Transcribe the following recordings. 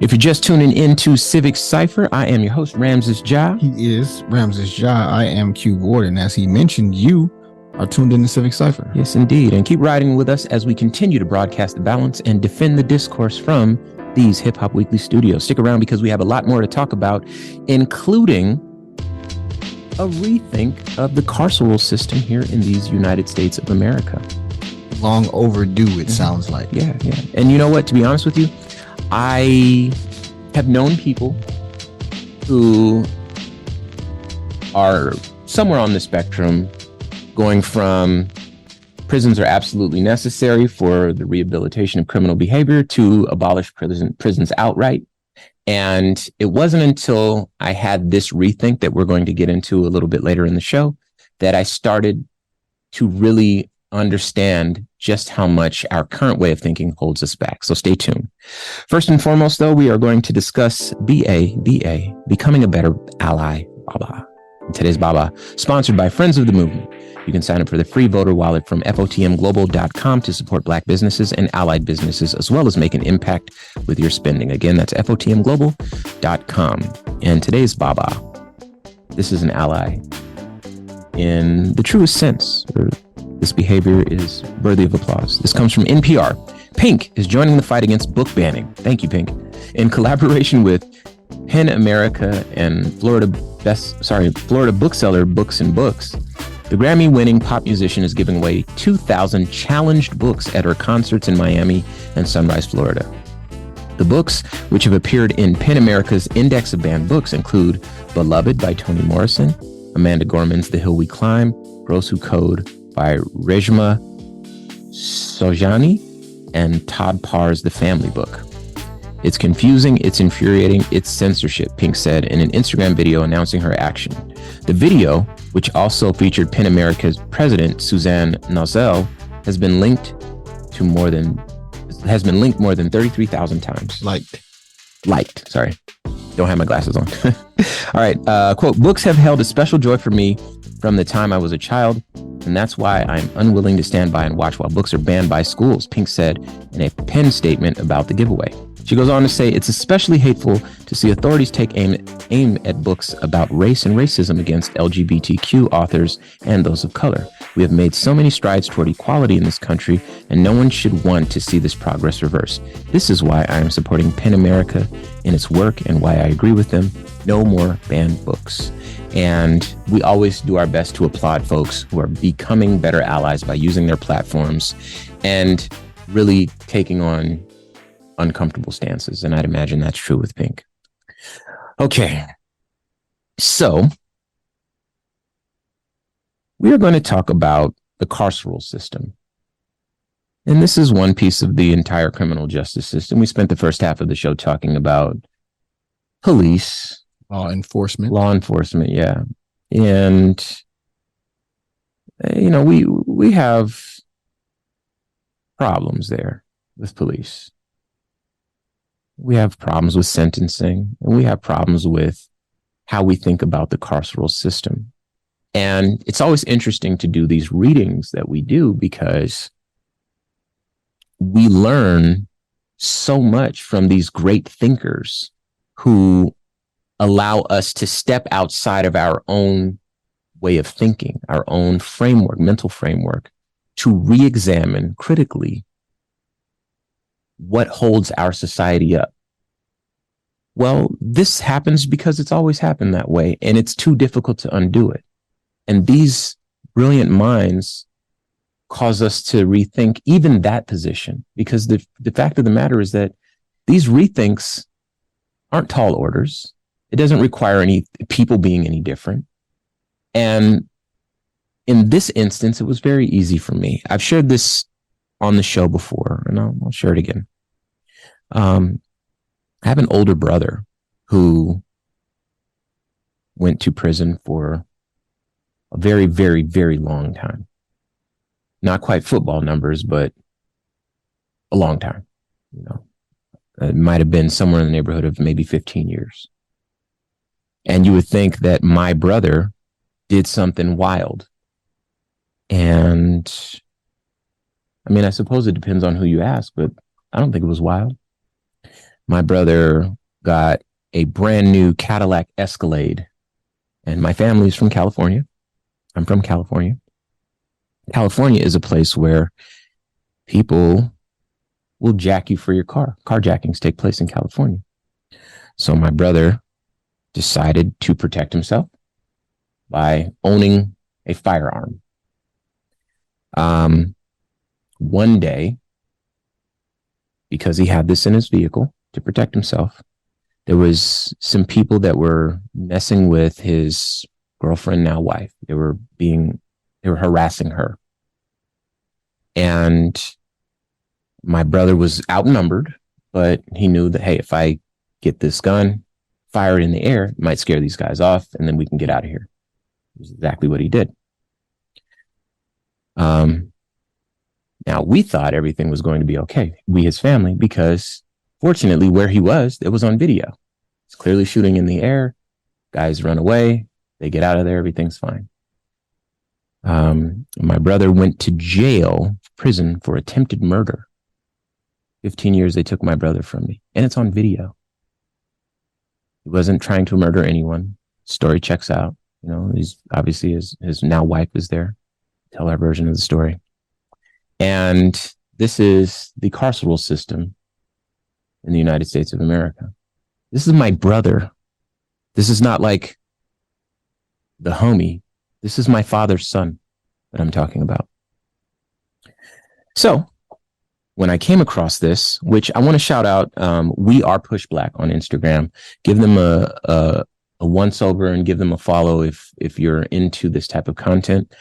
If you're just tuning into Civic Cypher, I am your host, Ramses Ja. He is Ramses Ja. I am Q Ward, and as he mentioned, you are tuned into Civic Cypher. Yes, indeed. And keep riding with us as we continue to broadcast the balance and defend the discourse from these Hip Hop Weekly studios. Stick around because we have a lot more to talk about, including a rethink of the carceral system here in these United States of America. Long overdue, it sounds like. Yeah. And you know what? To be honest with you, I have known people who are somewhere on the spectrum, going from prisons are absolutely necessary for the rehabilitation of criminal behavior to abolish prisons outright. And it wasn't until I had this rethink that we're going to get into a little bit later in the show that I started to really understand just how much our current way of thinking holds us back. So stay tuned. First and foremost, though, we are going to discuss BA, Becoming a Better Ally, Baba. And today's Baba, sponsored by Friends of the Movement. You can sign up for the free voter wallet from FOTMglobal.com to support Black businesses and allied businesses, as well as make an impact with your spending. Again, that's FOTMglobal.com. And today's Baba, this is an ally in the truest sense. This behavior is worthy of applause. This comes from NPR. Pink is joining the fight against book banning. Thank you, Pink. In collaboration with PEN America and Florida bookseller Books and Books, the Grammy-winning pop musician is giving away 2,000 challenged books at her concerts in Miami and Sunrise, Florida. The books, which have appeared in PEN America's Index of Banned Books, include Beloved by Toni Morrison, Amanda Gorman's The Hill We Climb, Gross Who Code by Reshma Saujani, and Todd Parr's The Family Book. It's confusing, it's infuriating, it's censorship, Pink said in an Instagram video announcing her action. The video, which also featured PEN America's president, Suzanne Nozel, has been linked more than 33,000 times. Liked, sorry. Don't have my glasses on. All right, quote, books have held a special joy for me from the time I was a child, and that's why I'm unwilling to stand by and watch while books are banned by schools, Pink said in a PEN statement about the giveaway. She goes on to say, it's especially hateful to see authorities take aim at books about race and racism against LGBTQ authors and those of color. We have made so many strides toward equality in this country, and no one should want to see this progress reversed. This is why I am supporting PEN America in its work and why I agree with them. No more banned books. And we always do our best to applaud folks who are becoming better allies by using their platforms and really taking on uncomfortable stances. And I'd imagine that's true with Pink. Okay. So we are going to talk about the carceral system. And this is one piece of the entire criminal justice system. We spent the first half of the show talking about police. Law enforcement, yeah. And, we have problems there with police. We have problems with sentencing, and we have problems with how we think about the carceral system. And it's always interesting to do these readings that we do because we learn so much from these great thinkers who allow us to step outside of our own way of thinking, our own framework, mental framework, to re-examine critically what holds our society up. Well, this happens because it's always happened that way, and it's too difficult to undo it. And these brilliant minds cause us to rethink even that position, because the fact of the matter is that these rethinks aren't tall orders. It doesn't require any people being any different. And in this instance, it was very easy for me. I've shared this on the show before, and I'll share it again. I have an older brother who went to prison for a very, very, very long time. Not quite football numbers, but a long time. It might have been somewhere in the neighborhood of maybe 15 years. And you would think that my brother did something wild. And I mean, I suppose it depends on who you ask, but I don't think it was wild. My brother got a brand new Cadillac Escalade, and my family is from California. I'm from California. California is a place where people will jack you for your car. Carjackings take place in California. So my brother decided to protect himself by owning a firearm. One day, because he had this in his vehicle to protect himself, there was some people that were messing with his girlfriend, now wife. They were harassing her. And my brother was outnumbered, but he knew that, hey, if I get this gun, fire it in the air, it might scare these guys off, and then we can get out of here. It was exactly what he did. Now, we thought everything was going to be okay, we, his family, because fortunately, where he was, it was on video. It's clearly shooting in the air. Guys run away. They get out of there. Everything's fine. My brother went to jail, prison for attempted murder. 15 years they took my brother from me, and it's on video. He wasn't trying to murder anyone. Story checks out. You know, he's obviously his now wife is there. Tell our version of the story. And this is the carceral system in the United States of America. This is my brother. This is not like the homie. This is my father's son that I'm talking about. So when I came across this, which I want to shout out, We Are Push Black on Instagram. Give them a once over and give them a follow if you're into this type of content.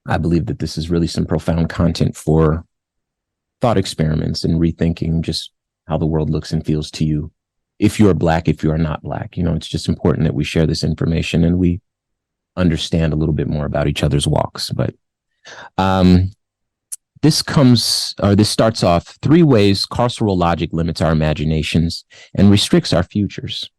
I believe that this is really some profound content for thought experiments and rethinking just how the world looks and feels to you. If you are Black, if you are not Black, you know, it's just important that we share this information and we understand a little bit more about each other's walks. But this starts off 3 ways carceral logic limits our imaginations and restricts our futures.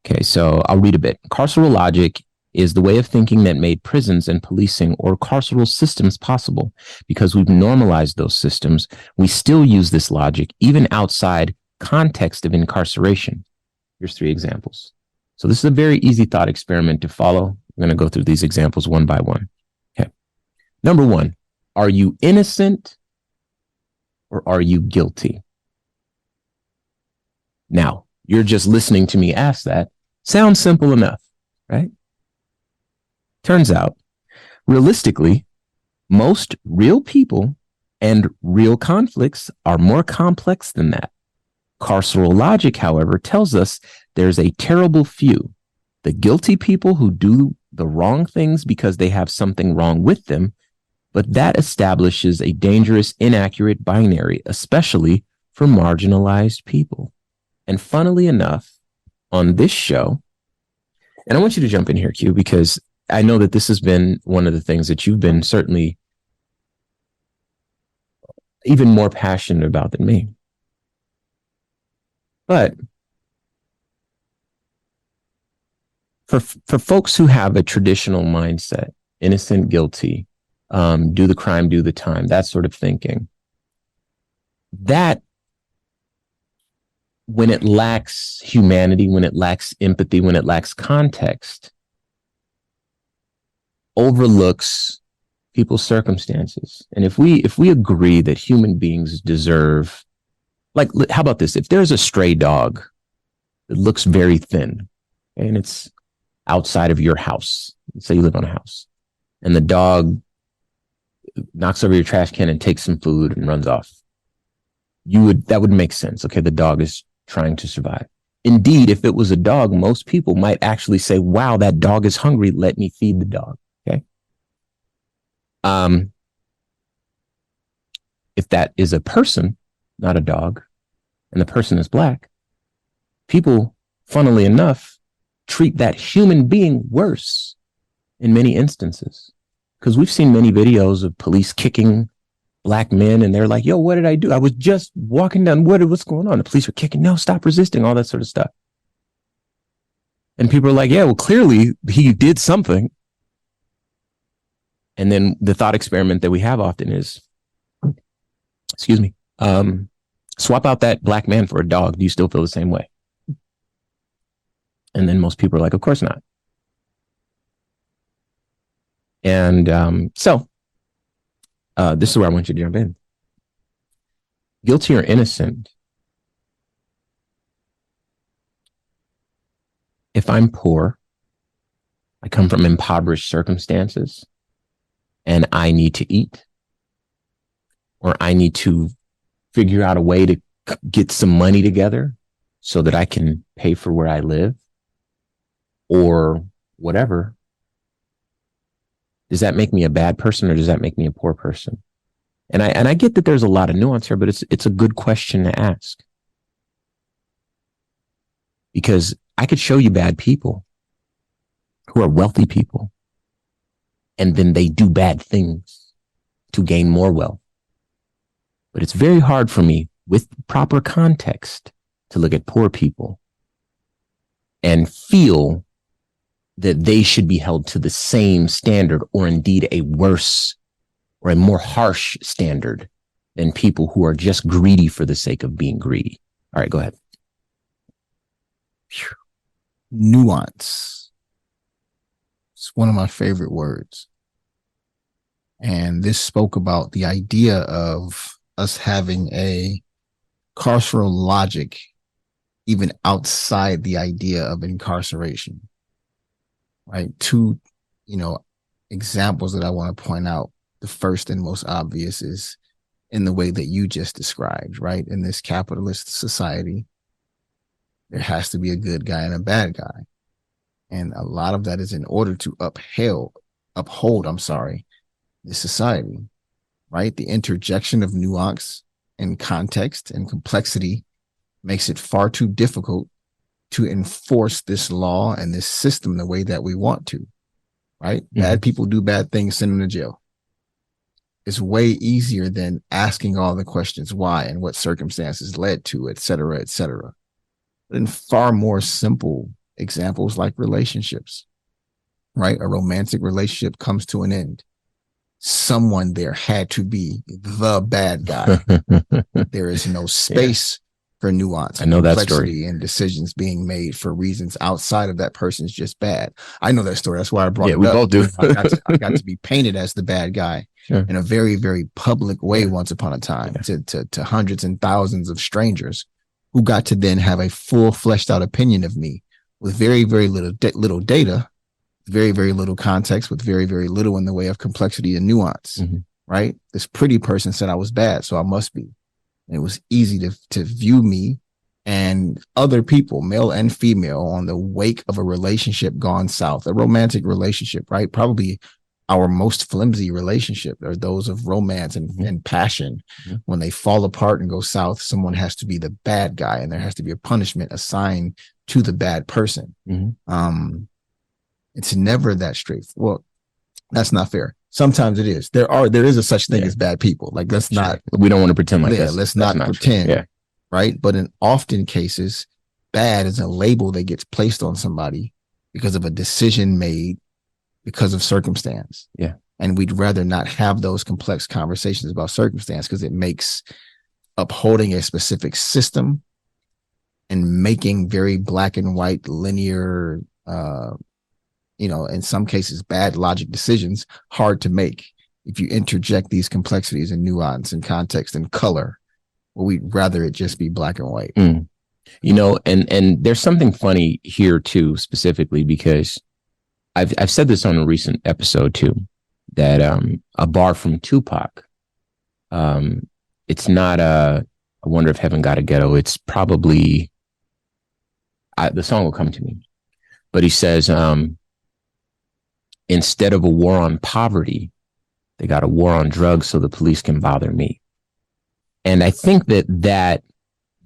Okay, so I'll read a bit. Carceral logic is the way of thinking that made prisons and policing or carceral systems possible. Because we've normalized those systems, we still use this logic even outside context of incarceration. Here's 3 examples. So this is a very easy thought experiment to follow. I'm going to go through these examples one by one. Okay. Number 1, are you innocent or are you guilty? Now, you're just listening to me ask that. Sounds simple enough, right? Turns out, realistically, most real people and real conflicts are more complex than that. Carceral logic, however, tells us there's a terrible few, the guilty people who do the wrong things because they have something wrong with them, but that establishes a dangerous, inaccurate binary, especially for marginalized people. And funnily enough, on this show, and I want you to jump in here, Q, because I know that this has been one of the things that you've been certainly even more passionate about than me. But for folks who have a traditional mindset, innocent, guilty, do the crime, do the time, that sort of thinking, that when it lacks humanity, when it lacks empathy, when it lacks context, overlooks people's circumstances. And if we agree that human beings deserve, like, how about this? If there's a stray dog that looks very thin and it's outside of your house, say you live on a house, and the dog knocks over your trash can and takes some food and runs off, that would make sense. Okay, the dog is trying to survive. Indeed, if it was a dog, most people might actually say, wow, that dog is hungry, let me feed the dog. Okay. If that is a person, not a dog, and the person is Black, people, funnily enough, treat that human being worse in many instances. Because we've seen many videos of police kicking Black men, and they're like, yo, what did I do? I was just walking down. What's going on? The police are kicking. No, stop resisting, all that sort of stuff. And people are like, yeah, well, clearly he did something. And then the thought experiment that we have often is, excuse me, Swap out that black man for a dog. Do you still feel the same way? And then most people are like, of course not. And this is where I want you to jump in. Guilty or innocent. If I'm poor, I come from impoverished circumstances, and I need to eat, or I need to figure out a way to get some money together so that I can pay for where I live, or whatever, does that make me a bad person or does that make me a poor person? And I get that there's a lot of nuance here, but it's a good question to ask. Because I could show you bad people who are wealthy people, and then they do bad things to gain more wealth. But it's very hard for me, with proper context, to look at poor people and feel that they should be held to the same standard, or indeed a worse or a more harsh standard than people who are just greedy for the sake of being greedy. All right, go ahead. Nuance. It's one of my favorite words. And this spoke about the idea of us having a carceral logic even outside the idea of incarceration. Right? Two, examples that I want to point out. The first and most obvious is in the way that you just described, right? In this capitalist society, there has to be a good guy and a bad guy. And a lot of that is in order to uphold, this society, right? The interjection of nuance and context and complexity makes it far too difficult to enforce this law and this system the way that we want to, right? Mm-hmm. Bad people do bad things, send them to jail. It's way easier than asking all the questions why and what circumstances led to, et cetera, et cetera. But in far more simple examples like relationships, right? A romantic relationship comes to an end. Someone there had to be the bad guy. There is no space for nuance and complexity and decisions being made for reasons outside of that person's just bad. I know that story. That's why I brought it up. We both do. I got to be painted as the bad guy in a very, very public way once upon a time to hundreds and thousands of strangers who got to then have a full fleshed out opinion of me with very, very little data, very, very little context, with very, very little in the way of complexity and nuance, right? This pretty person said I was bad, so I must be. And it was easy to view me and other people, male and female, on the wake of a relationship gone south, a romantic relationship, right? Probably our most flimsy relationship are those of romance and passion. When they fall apart and go south, someone has to be the bad guy, and there has to be a punishment assigned to the bad person. It's never that straight. Well, that's not fair. Sometimes it is. There is a such thing as bad people. Like, let's not. We don't want to pretend like this. Let's not pretend. Right. But in often cases, bad is a label that gets placed on somebody because of a decision made because of circumstance. And we'd rather not have those complex conversations about circumstance because it makes upholding a specific system and making very black and white linear, in some cases, bad logic decisions hard to make if you interject these complexities and nuance and context and color. Well, we'd rather it just be black and white. And there's something funny here too, specifically because I've said this on a recent episode too, that a bar from Tupac, it's not I wonder if heaven got a ghetto. It's probably the song will come to me, but he says, instead of a war on poverty, they got a war on drugs so the police can bother me. And I think that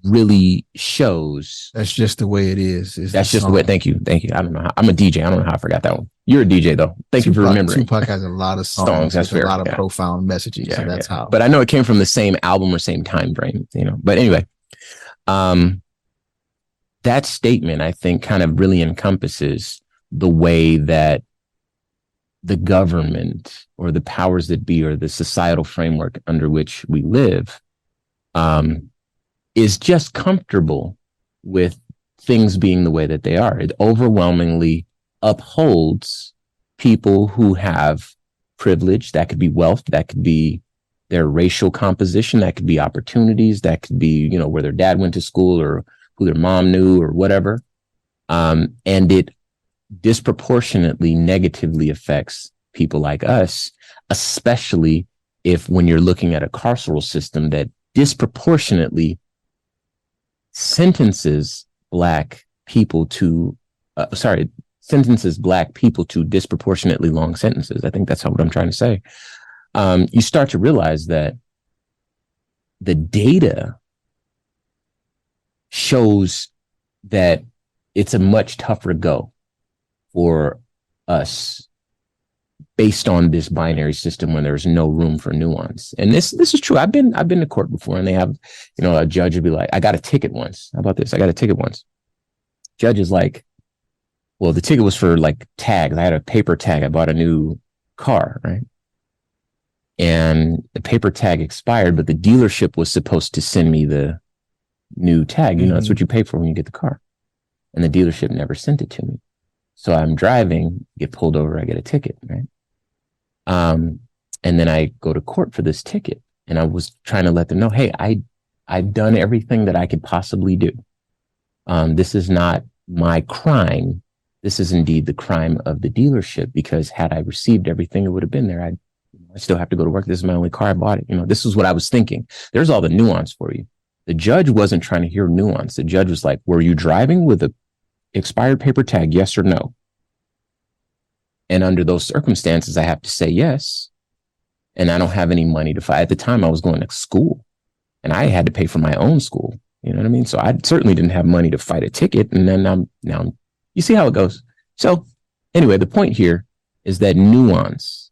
really shows. That's just the way it is. That's just the way. Thank you. I don't know how. I'm a DJ. I don't know how I forgot that one. You're a DJ though. Thank you for remembering. Tupac has a lot of songs. That's fair. A lot of profound messages. So that's how. But I know it came from the same album or same time frame. But anyway, that statement I think kind of really encompasses the way that the government or the powers that be or the societal framework under which we live is just comfortable with things being the way that they are. It overwhelmingly upholds people who have privilege. That could be wealth, that could be their racial composition, that could be opportunities, that could be, where their dad went to school or who their mom knew or whatever. And it disproportionately negatively affects people like us, especially if when you're looking at a carceral system that disproportionately sentences black people to disproportionately long sentences. I think that's what I'm trying to say. You start to realize that the data shows that it's a much tougher go for us based on this binary system when there's no room for nuance. And this is true. I've been to court before, and they have, a judge would be like, I got a ticket once. How about this? I got a ticket once. Judge is like, well, the ticket was for like tags. I had a paper tag. I bought a new car, right? And the paper tag expired, but the dealership was supposed to send me the new tag. That's what you pay for when you get the car. And the dealership never sent it to me. So I'm driving, get pulled over, I get a ticket, right? And then I go to court for this ticket. And I was trying to let them know, hey, I've done everything that I could possibly do. This is not my crime. This is indeed the crime of the dealership, because had I received everything, it would have been there. I still have to go to work. This is my only car. I bought it. This is what I was thinking. There's all the nuance for you. The judge wasn't trying to hear nuance. The judge was like, were you driving with a expired paper tag? Yes or no? And under those circumstances, I have to say yes. And I don't have any money to fight. At the time, I was going to school and I had to pay for my own school. You know what I mean? So I certainly didn't have money to fight a ticket. And then now you see how it goes. So anyway, the point here is that nuance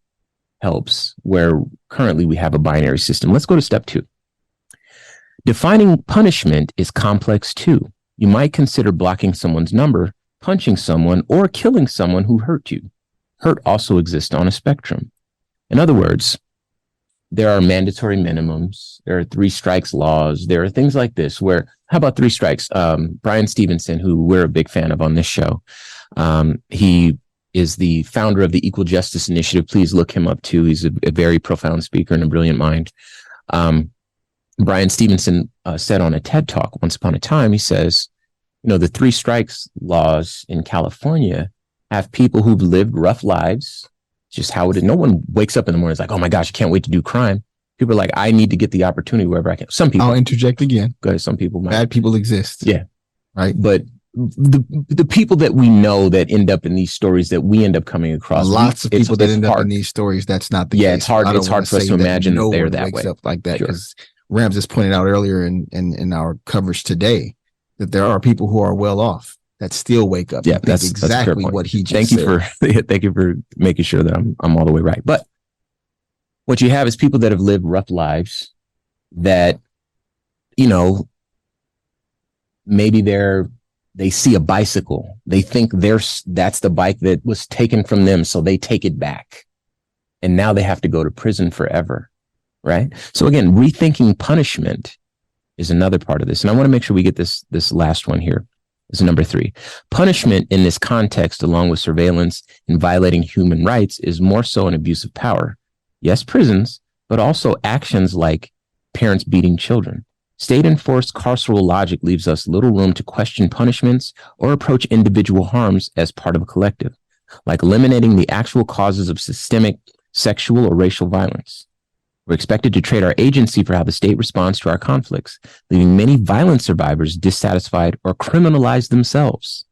helps where currently we have a binary system. Let's go to step 2. Defining punishment is complex too. You might consider blocking someone's number, punching someone, or killing someone who hurt you. Hurt also exists on a spectrum. In other words, there are mandatory minimums. There are 3 strikes laws. There are things like this where, how about 3 strikes? Brian Stevenson, who we're a big fan of on this show, he is the founder of the Equal Justice Initiative. Please look him up too. He's a very profound speaker and a brilliant mind. Brian Stevenson said on a TED Talk once upon a time, he says, the 3 strikes laws in California have people who've lived rough lives. Just how it is. No one wakes up in the morning and is like, oh my gosh, I can't wait to do crime. People are like, I need to get the opportunity wherever I can. Some people. I'll interject again. Go ahead. Some people might. Bad people exist. Yeah. Right. But the people that we know that end up in these stories that we end up coming across. Lots of people that end up in these stories, that's not the case. It's hard for us to imagine that they're that way. Up like that, because Rams just pointed out earlier in our coverage today that there are people who are well off that still wake up. Yeah, that's exactly what he just said. Thank you for making sure that I'm all the way right. But what you have is people that have lived rough lives that, maybe they see a bicycle. They think that's the bike that was taken from them. So they take it back. And now they have to go to prison forever. Right. So again, rethinking punishment is another part of this. And I want to make sure we get this last one here. This is number 3. Punishment in this context, along with surveillance and violating human rights, is more so an abuse of power. Yes, prisons, but also actions like parents beating children. State-enforced carceral logic leaves us little room to question punishments or approach individual harms as part of a collective, like eliminating the actual causes of systemic sexual or racial violence. We're expected to trade our agency for how the state responds to our conflicts, leaving many violent survivors dissatisfied or criminalized themselves.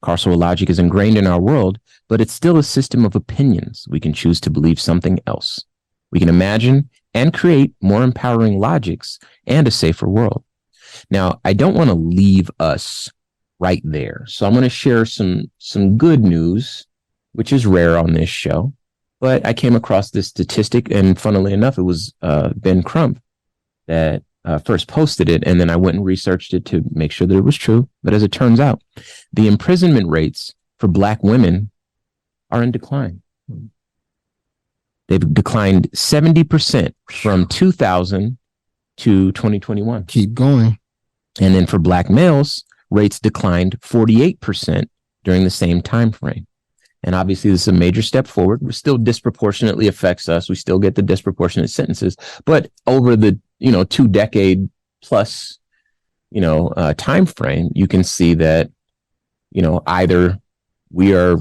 Carceral logic is ingrained in our world, but it's still a system of opinions. We can choose to believe something else. We can imagine and create more empowering logics and a safer world. Now, I don't want to leave us right there. So I'm going to share some good news, which is rare on this show. But I came across this statistic, and funnily enough, it was Ben Crump that first posted it, and then I went and researched it to make sure that it was true. But as it turns out, the imprisonment rates for Black women are in decline. They've declined 70% from 2000 to 2021. Keep going. And then for Black males, rates declined 48% during the same time frame. And obviously, this is a major step forward. It still disproportionately affects us. We still get the disproportionate sentences. But over the 2-decade plus time frame, you can see that either we are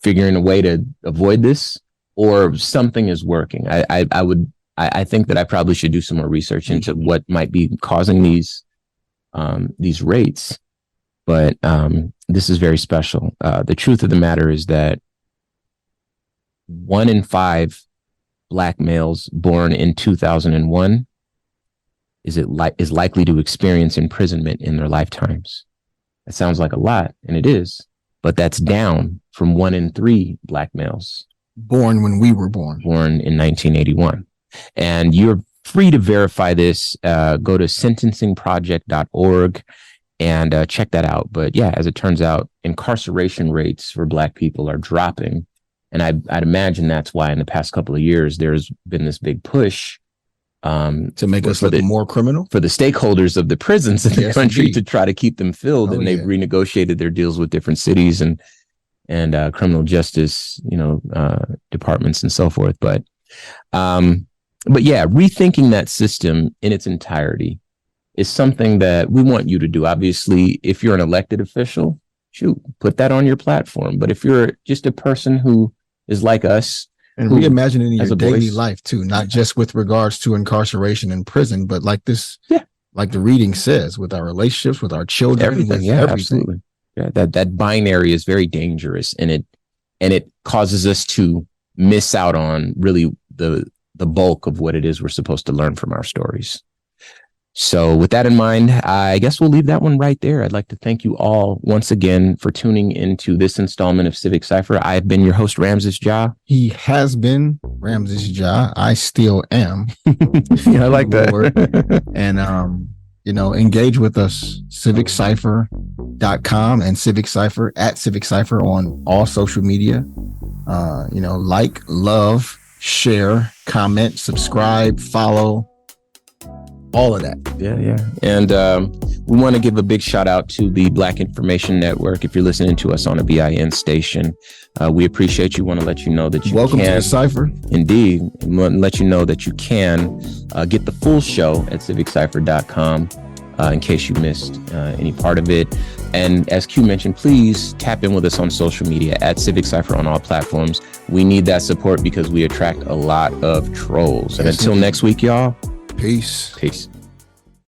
figuring a way to avoid this, or something is working. I think that I probably should do some more research into what might be causing these rates. But this is very special. The truth of the matter is that 1 in 5 Black males born in 2001 is likely to experience imprisonment in their lifetimes. That sounds like a lot, and it is, but that's down from 1 in 3 Black males born when we were born in 1981. And you're free to verify this. Go to sentencingproject.org and check that out. But yeah, as it turns out, incarceration rates for Black people are dropping. And I'd imagine that's why in the past couple of years, there's been this big push to make us look more criminal, for the stakeholders of the prisons in the country, indeed, to try to keep them filled. And they've renegotiated their deals with different cities and criminal justice, departments and so forth. But yeah, rethinking that system in its entirety is something that we want you to do. Obviously, if you're an elected official, put that on your platform. But if you're just a person who is like us, and reimagine it in your daily life too, not just with regards to incarceration in prison, but like this, like the reading says, with our relationships, with our children, everything. Absolutely. Yeah, that binary is very dangerous, and it causes us to miss out on really the bulk of what it is we're supposed to learn from our stories. So with that in mind, I guess we'll leave that one right there. I'd like to thank you all once again for tuning into this installment of Civic Cypher. I've been your host, Ramses Ja. He has been Ramses Ja. I still am. I like that. And, engage with us, civiccypher.com and Civic Cypher at Civic Cypher on all social media. Like, love, share, comment, subscribe, follow. All of that. Yeah. And we want to give a big shout out to the Black Information Network. If you're listening to us on a BIN station, we appreciate you. Want to let you know that you welcome to the Cypher. Indeed. We want to let you know that you can get the full show at civiccypher.com in case you missed any part of it. And as Q mentioned, please tap in with us on social media at Civic Cypher on all platforms. We need that support because we attract a lot of trolls. And until next week, y'all. Peace. Peace.